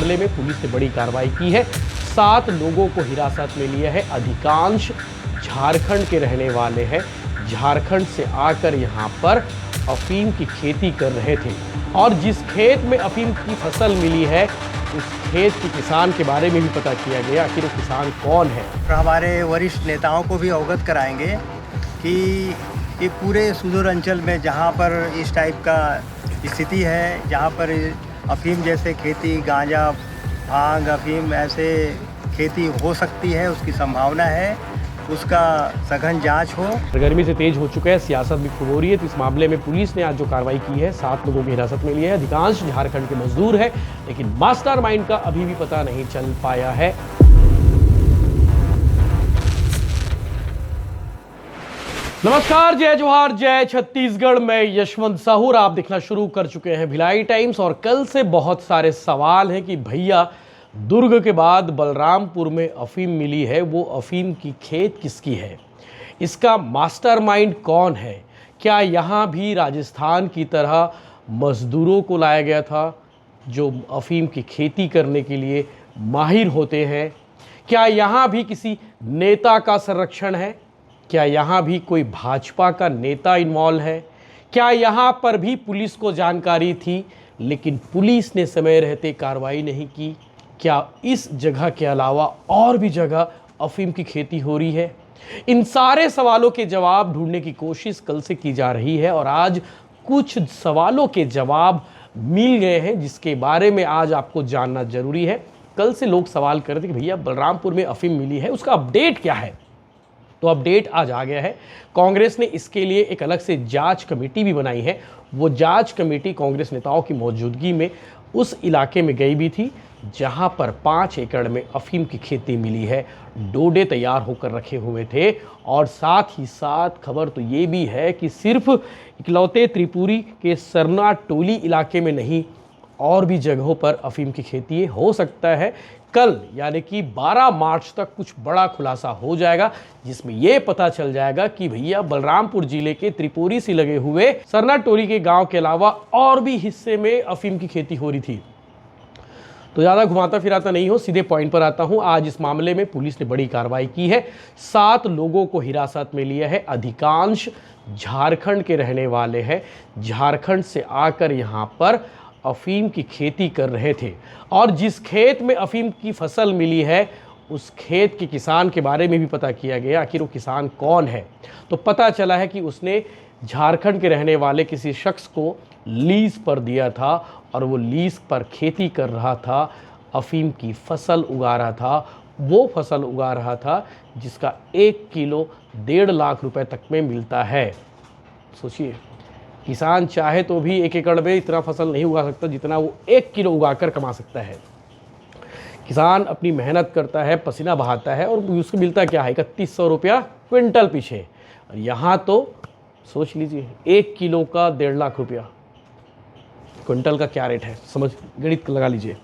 मामले में पुलिस ने बड़ी कार्रवाई की है। 7 लोगों को हिरासत में लिया है। अधिकांश झारखंड के रहने वाले हैं। झारखंड से आकर यहाँ पर अफीम की खेती कर रहे थे और जिस खेत में अफीम की फसल मिली है उस खेत के किसान के बारे में भी पता किया गया। आखिर वो किसान कौन है। हमारे वरिष्ठ नेताओं को भी अवगत कराएंगे कि पूरे सुदूर अंचल में जहाँ पर इस टाइप का स्थिति है, जहाँ पर अफीम जैसे खेती, गांजा, भांग, अफीम ऐसे खेती हो सकती है, उसकी संभावना है, उसका सघन जांच हो। गर्मी से तेज हो चुका है, सियासत भी खूब हो रही है, तो इस मामले में पुलिस ने आज जो कार्रवाई की है 7 लोगों की हिरासत में लिया है। अधिकांश झारखंड के मजदूर है, लेकिन मास्टरमाइंड का अभी भी पता नहीं चल पाया है। नमस्कार, जय जोहार, जय छत्तीसगढ़। मैं यशवंत साहू, आप देखना शुरू कर चुके हैं भिलाई टाइम्स। और कल से बहुत सारे सवाल हैं कि भैया दुर्ग के बाद बलरामपुर में अफीम मिली है, वो अफीम की खेत किसकी है, इसका मास्टरमाइंड कौन है, क्या यहाँ भी राजस्थान की तरह मजदूरों को लाया गया था जो अफीम की खेती करने के लिए माहिर होते हैं, क्या यहाँ भी किसी नेता का संरक्षण है, क्या यहाँ भी कोई भाजपा का नेता इन्वॉल्व है, क्या यहाँ पर भी पुलिस को जानकारी थी लेकिन पुलिस ने समय रहते कार्रवाई नहीं की, क्या इस जगह के अलावा और भी जगह अफीम की खेती हो रही है। इन सारे सवालों के जवाब ढूंढने की कोशिश कल से की जा रही है और आज कुछ सवालों के जवाब मिल गए हैं जिसके बारे में आज आपको जानना जरूरी है। कल से लोग सवाल कर रहे थे कि भैया बलरामपुर में अफीम मिली है, उसका अपडेट क्या है। तो अपडेट आज आ गया है। कांग्रेस ने इसके लिए एक अलग से जांच कमेटी भी बनाई है। वो जांच कमेटी कांग्रेस नेताओं की मौजूदगी में उस इलाके में गई भी थी जहां पर 5 एकड़ में अफीम की खेती मिली है। डोडे तैयार होकर रखे हुए थे और साथ ही साथ खबर तो ये भी है कि सिर्फ इकलौते त्रिपुरी के सरना टोली इलाके में नहीं, और भी जगहों पर अफीम की खेती हो सकता है। कल यानी कि 12 मार्च तक कुछ बड़ा खुलासा हो जाएगा जिसमें यह पता चल जाएगा कि भैया बलरामपुर जिले के त्रिपुरी से लगे हुए सरना टोली के गांव के अलावा और भी हिस्से में अफीम की खेती हो रही थी। तो ज़्यादा घुमाता फिराता नहीं हो, सीधे पॉइंट पर आता हूं। आज इस मामले में पुलिस ने बड़ी कार्रवाई की है। 7 लोगों को हिरासत में लिया है। अधिकांश झारखंड के रहने वाले हैं। झारखंड से आकर यहाँ पर अफीम की खेती कर रहे थे और जिस खेत में अफीम की फसल मिली है उस खेत के किसान के बारे में भी पता किया गया। आखिर वो किसान कौन है। तो पता चला है कि उसने झारखंड के रहने वाले किसी शख्स को लीज पर दिया था और वो लीज पर खेती कर रहा था, अफीम की फसल उगा रहा था। वो फसल उगा रहा था जिसका 1 किलो 1.5 लाख रुपए तक में मिलता है। सोचिए, किसान चाहे तो भी 1 एकड़ में इतना फसल नहीं उगा सकता जितना वो 1 किलो उगाकर कमा सकता है। किसान अपनी मेहनत करता है, पसीना बहाता है और उसको मिलता क्या है, 3100 रुपया क्विंटल पीछे। और यहाँ तो सोच लीजिए 1 किलो का 1.5 लाख रुपया, क्विंटल का क्या रेट है, समझ गणित लगा लीजिए।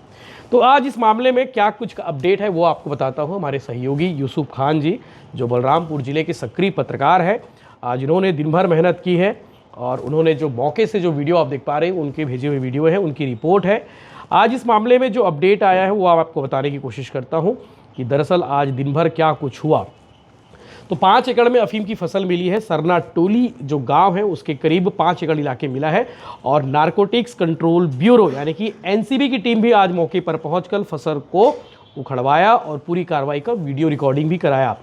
तो आज इस मामले में क्या कुछ का अपडेट है वो आपको बताता हूँ। हमारे सहयोगी यूसुफ खान जी जो बलरामपुर ज़िले के सक्रिय पत्रकार हैं, आज इन्होंने दिन भर मेहनत की है और उन्होंने जो मौके से जो वीडियो आप देख पा रहे हैं उनके भेजे हुए वीडियो है, उनकी रिपोर्ट है। आज इस मामले में जो अपडेट आया है वो आपको बताने की कोशिश करता हूँ कि दरअसल आज दिन भर क्या कुछ हुआ। तो 5 एकड़ में अफीम की फसल मिली है। सरना टोली जो गांव है उसके करीब 5 एकड़ इलाके मिला है और नारकोटिक्स कंट्रोल ब्यूरो यानी कि एनसीबी की टीम भी आज मौके पर पहुंचकर फसल को उखड़वाया और पूरी कार्रवाई का वीडियो रिकॉर्डिंग भी कराया।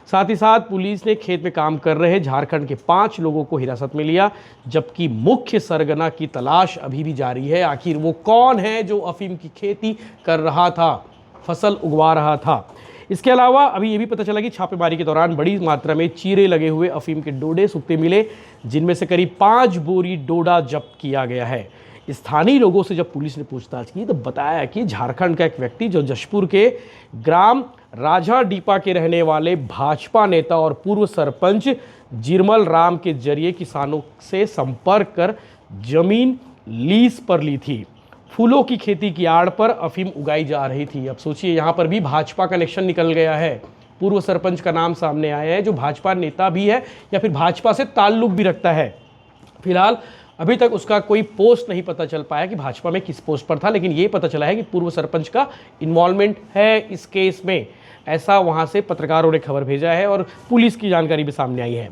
साथ ही साथ पुलिस ने खेत में काम कर रहे झारखंड के 5 लोगों को हिरासत में लिया, जबकि मुख्य सरगना की तलाश अभी भी जारी है। आखिर वो कौन है जो अफीम की खेती कर रहा था, फसल उगवा रहा था। इसके अलावा अभी ये भी पता चला कि छापेमारी के दौरान बड़ी मात्रा में चीरे लगे हुए अफीम के डोडे सूखते मिले, जिनमें से करीब 5 बोरी डोडा जब्त किया गया है। स्थानीय लोगों से जब पुलिस ने पूछताछ की तो बताया कि झारखंड का एक व्यक्ति जो जशपुर के ग्राम राजा डीपा के रहने वाले भाजपा नेता और पूर्व सरपंच जिरमल राम के जरिए किसानों से संपर्क कर जमीन लीज पर ली थी। फूलों की खेती की आड़ पर अफीम उगाई जा रही थी। अब सोचिए, यहाँ पर भी भाजपा कनेक्शन निकल गया है। पूर्व सरपंच का नाम सामने आया है जो भाजपा नेता भी है या फिर भाजपा से ताल्लुक भी रखता है। फिलहाल अभी तक उसका कोई पोस्ट नहीं पता चल पाया कि भाजपा में किस पोस्ट पर था, लेकिन ये पता चला है कि पूर्व सरपंच का इन्वॉल्वमेंट है इस केस में। ऐसा वहाँ से पत्रकारों ने खबर भेजा है और पुलिस की जानकारी भी सामने आई है।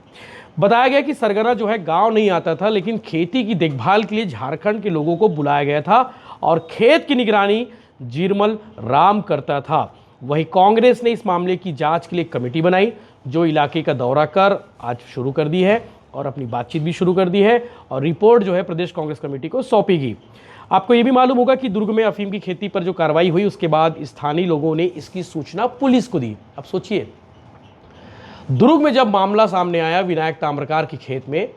बताया गया कि सरगना जो है गांव नहीं आता था, लेकिन खेती की देखभाल के लिए झारखंड के लोगों को बुलाया गया था और खेत की निगरानी जीरमल राम करता था। वहीं कांग्रेस ने इस मामले की जांच के लिए कमेटी बनाई, जो इलाके का दौरा कर आज शुरू कर दी है और अपनी बातचीत भी शुरू कर दी है और रिपोर्ट जो है प्रदेश कांग्रेस कमेटी को सौंपेगी। आपको ये भी मालूम होगा कि दुर्ग में अफीम की खेती पर जो कार्रवाई हुई, उसके बाद स्थानीय लोगों ने इसकी सूचना पुलिस को दी। अब सोचिए, दुर्ग में जब मामला सामने आया विनायक ताम्रकार के खेत में,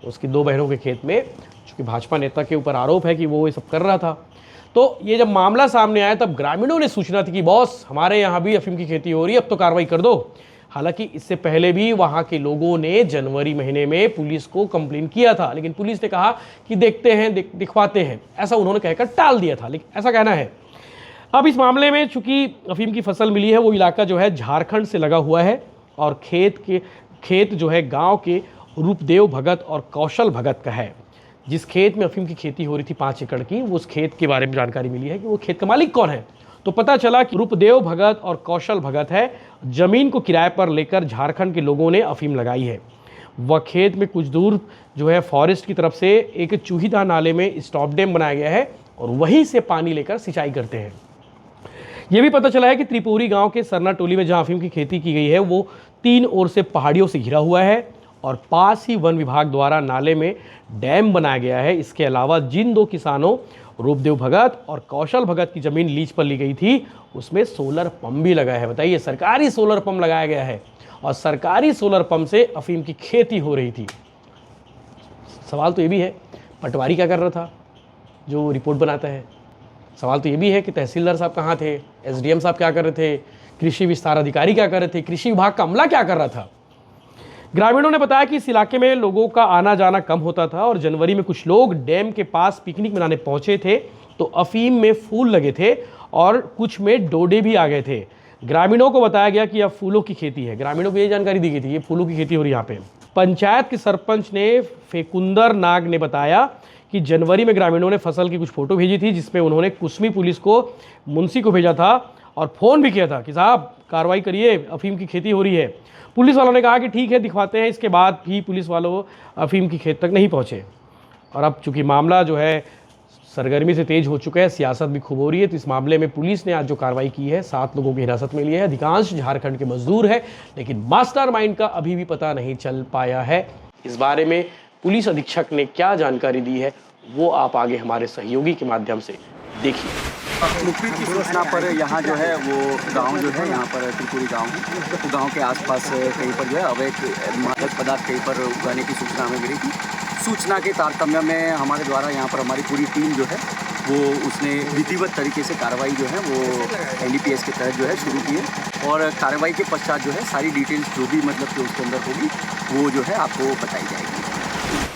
उसकी 2 बहनों के खेत में, चूंकि भाजपा नेता के ऊपर आरोप है कि वो ये सब कर रहा था, तो ये जब मामला सामने आया तब ग्रामीणों ने सूचना दी कि बॉस हमारे यहाँ भी अफीम की खेती हो रही है, अब तो कार्रवाई कर दो। हालांकि इससे पहले भी वहाँ के लोगों ने जनवरी महीने में पुलिस को कंप्लेन किया था, लेकिन पुलिस ने कहा कि देखते हैं, दिखवाते हैं, ऐसा उन्होंने कहकर टाल दिया था, लेकिन ऐसा कहना है। अब इस मामले में चूंकि अफीम की फसल मिली है, वो इलाका जो है झारखंड से लगा हुआ है और खेत जो है गांव के रूपदेव भगत और कौशल भगत का है। जिस खेत में अफीम की खेती हो रही थी 5 एकड़ की, वो उस खेत के बारे में जानकारी मिली है कि वो खेत का मालिक कौन है। तो पता चला कि रूपदेव भगत और कौशल भगत है। जमीन को किराए पर लेकर झारखंड के लोगों ने अफीम लगाई है। वह खेत में कुछ दूर जो है फॉरेस्ट की तरफ से एक चूहीदा नाले में स्टॉप डैम बनाया गया है और वहीं से पानी लेकर सिंचाई करते हैं। यह भी पता चला है कि त्रिपुरी गांव के सरना टोली में जहां अफीम की खेती की गई है, वो 3 ओर से पहाड़ियों से घिरा हुआ है और पास ही वन विभाग द्वारा नाले में डैम बनाया गया है। इसके अलावा जिन 2 किसानों रूपदेव भगत और कौशल भगत की जमीन लीज पर ली गई थी, उसमें सोलर पंप भी लगा है। बताइए, सरकारी सोलर पंप लगाया गया है और सरकारी सोलर पंप से अफीम की खेती हो रही थी। सवाल तो ये भी है, पटवारी क्या कर रहा था जो रिपोर्ट बनाता है? सवाल तो ये भी है कि तहसीलदार साहब कहाँ थे, एसडीएम साहब क्या कर रहे थे, कृषि विस्तार अधिकारी क्या कर रहे थे, कृषि विभाग का अमला क्या कर रहा था? ग्रामीणों ने बताया कि इस इलाके में लोगों का आना जाना कम होता था और जनवरी में कुछ लोग डैम के पास पिकनिक मनाने पहुंचे थे तो अफीम में फूल लगे थे और कुछ में डोडे भी आ गए थे। ग्रामीणों को बताया गया कि अब फूलों की खेती है। ग्रामीणों को ये जानकारी दी गई थी, ये फूलों की खेती हो रही है यहाँ पे। पंचायत के सरपंच ने फेकुंदर नाग ने बताया कि जनवरी में ग्रामीणों ने फसल की कुछ फोटो भेजी थी, जिसमें उन्होंने कुसमी पुलिस को, मुंशी को भेजा था और फ़ोन भी किया था कि साहब कार्रवाई करिए, अफीम की खेती हो रही है। पुलिस वालों ने कहा कि ठीक है, दिखवाते हैं। इसके बाद भी पुलिस वालों अफीम की खेत तक नहीं पहुंचे और अब चूंकि मामला जो है सरगर्मी से तेज हो चुका है, सियासत भी खूब हो रही है, तो इस मामले में पुलिस ने आज जो कार्रवाई की है, 7 लोगों की हिरासत में लिए है। अधिकांश झारखंड के मजदूर है, लेकिन मास्टरमाइंड का अभी भी पता नहीं चल पाया है। इस बारे में पुलिस अधीक्षक ने क्या जानकारी दी है, वो आप आगे हमारे सहयोगी के माध्यम से देखिए। मुखबिर की सूचना पर यहाँ जो है वो गांव जो है, यहाँ पर त्रिपुरी गांव है, तो गांव के आसपास कहीं पर जो है अवैध मादक पदार्थ कहीं पर उगाने की सूचना हमें मिली थी। सूचना के तारतम्य में हमारे द्वारा यहाँ पर हमारी पूरी टीम जो है वो उसने विधिवत तरीके से कार्रवाई जो है वो NDPS के तहत जो है शुरू की है और कार्रवाई के पश्चात जो है सारी डिटेल्स जो भी मतलब कि उसके अंदर होगी वो जो है आपको बताई जाएगी।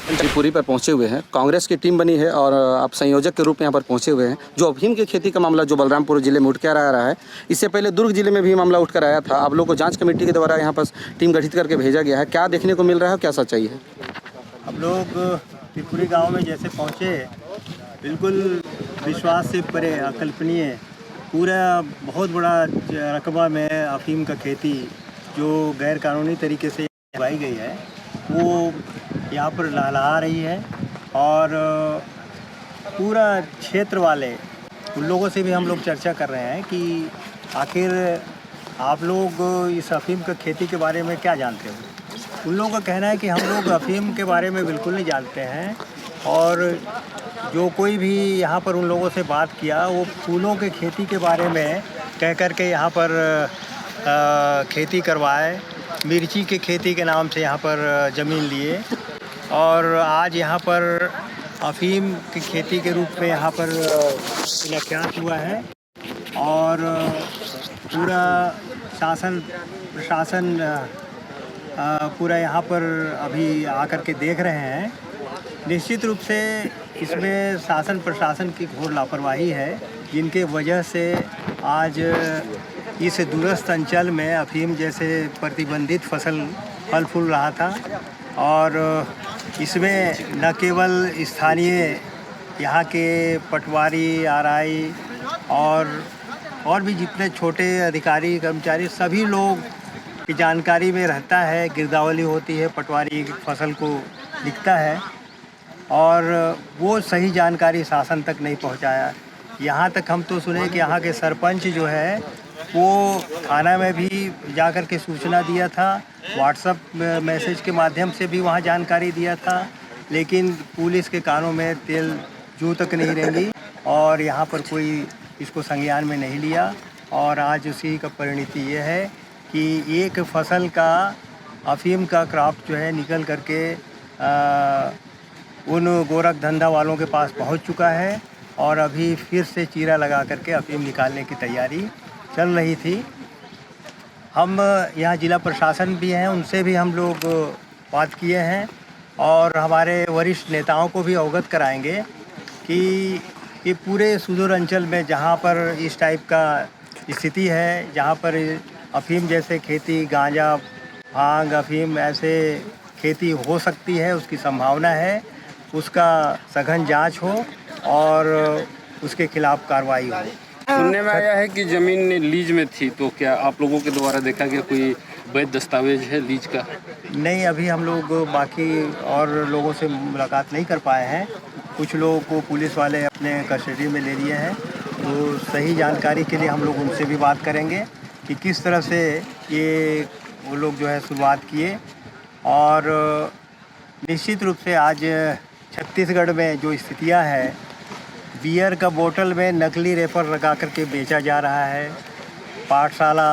त्रिपुरी पर पहुंचे हुए हैं, कांग्रेस की टीम बनी है और आप संयोजक के रूप में यहाँ पर पहुंचे हुए हैं। जो अफीम की खेती का मामला जो बलरामपुर जिले में उठ कर आ रहा है, इससे पहले दुर्ग जिले में भी मामला उठ कर आया था। आप लोग को जांच कमेटी के द्वारा यहाँ पर टीम गठित करके भेजा गया है, क्या देखने को मिल रहा है, क्या सच्चाई है? हम लोग त्रिपुरी गांव में जैसे पहुंचे, बिल्कुल विश्वास से परे, अकल्पनीय, पूरा बहुत बड़ा रकबा में अफीम का खेती जो गैर कानूनी तरीके से उगाई गई है वो यहाँ पर लहलहा रही है और पूरा क्षेत्र वाले उन लोगों से भी हम लोग चर्चा कर रहे हैं कि आखिर आप लोग इस अफीम का खेती के बारे में क्या जानते हो। उन लोगों का कहना है कि हम लोग अफीम के बारे में बिल्कुल नहीं जानते हैं और जो कोई भी यहाँ पर उन लोगों से बात किया वो फूलों के खेती के बारे में कह कर के यहाँ पर खेती करवाए, मिर्ची के खेती के नाम से यहाँ पर ज़मीन लिए और आज यहाँ पर अफीम की खेती के रूप में यहाँ पर इलाक़ात हुआ है और पूरा शासन प्रशासन पूरा यहाँ पर अभी आकर के देख रहे हैं। निश्चित रूप से इसमें शासन प्रशासन की घोर लापरवाही है, जिनके वजह से आज इस दूरस्थ अंचल में अफीम जैसे प्रतिबंधित फसल फल फूल रहा था और इसमें न केवल स्थानीय यहाँ के पटवारी, आरआई और भी जितने छोटे अधिकारी कर्मचारी सभी लोग की जानकारी में रहता है। गिरदावरी होती है, पटवारी फसल को लिखता है और वो सही जानकारी शासन तक नहीं पहुंचाया। यहाँ तक हम तो सुने कि यहाँ के सरपंच जो है वो थाना में भी जाकर के सूचना दिया था, व्हाट्सएप मैसेज के माध्यम से भी वहाँ जानकारी दिया था, लेकिन पुलिस के कानों में तेल जू तक नहीं रेंगी और यहाँ पर कोई इसको संज्ञान में नहीं लिया। और आज उसी का परिणति ये है कि एक फसल का अफीम का क्रॉप जो है निकल करके उन गोरख धंधा वालों के पास पहुंच चुका है और अभी फिर से चीरा लगा करके अफीम निकालने की तैयारी चल रही थी। हम यहाँ जिला प्रशासन भी हैं, उनसे भी हम लोग बात किए हैं और हमारे वरिष्ठ नेताओं को भी अवगत कराएंगे कि ये पूरे सुदूर अंचल में जहाँ पर इस टाइप का स्थिति है, जहाँ पर अफीम जैसे खेती, गांजा, भांग, अफीम ऐसे खेती हो सकती है, उसकी संभावना है, उसका सघन जांच हो और उसके खिलाफ कार्रवाई हो। सुनने में आया है कि ज़मीन लीज में थी, तो क्या आप लोगों के द्वारा देखा गया कोई वैध दस्तावेज है लीज का? नहीं, अभी हम लोग बाकी और लोगों से मुलाकात नहीं कर पाए हैं। कुछ लोगों को पुलिस वाले अपने कस्टडी में ले लिए हैं, तो सही जानकारी के लिए हम लोग उनसे भी बात करेंगे कि किस तरह से ये वो लोग जो है शुरुआत किए। और निश्चित रूप से आज छत्तीसगढ़ में जो स्थितियां हैं, बियर का बोतल में नकली रेपर लगा करके बेचा जा रहा है, पाठशाला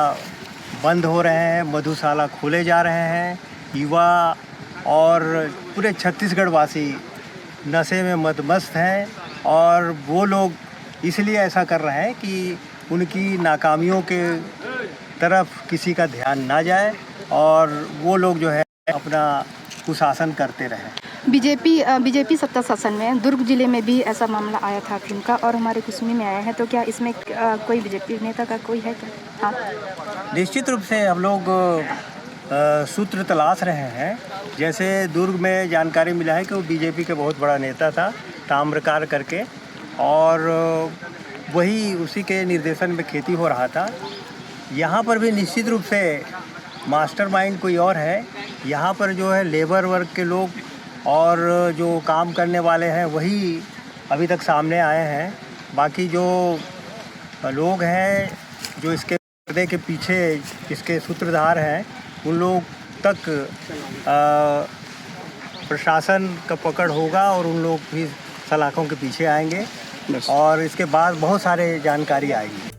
बंद हो रहे हैं, मधुशाला खोले जा रहे हैं, युवा और पूरे छत्तीसगढ़ वासी नशे में मदमस्त हैं और वो लोग इसलिए ऐसा कर रहे हैं कि उनकी नाकामियों के तरफ किसी का ध्यान ना जाए और वो लोग जो है अपना कुशासन करते रहें। बीजेपी सत्ता शासन में दुर्ग जिले में भी ऐसा मामला आया था अफीम का और हमारे कुसमी में आया है, तो क्या इसमें कोई बीजेपी नेता का कोई है क्या? हाँ, निश्चित रूप से हम लोग सूत्र तलाश रहे हैं। जैसे दुर्ग में जानकारी मिला है कि वो बीजेपी के बहुत बड़ा नेता था, ताम्रकार करके, और वही उसी के निर्देशन में खेती हो रहा था। यहाँ पर भी निश्चित रूप से मास्टरमाइंड कोई और है। यहाँ पर जो है लेबर वर्ग के लोग और जो काम करने वाले हैं वही अभी तक सामने आए हैं। बाकी जो लोग हैं जो इसके पर्दे के पीछे इसके सूत्रधार हैं, उन लोग तक प्रशासन का पकड़ होगा और उन लोग भी सलाखों के पीछे आएंगे और इसके बाद बहुत सारे जानकारी आएगी।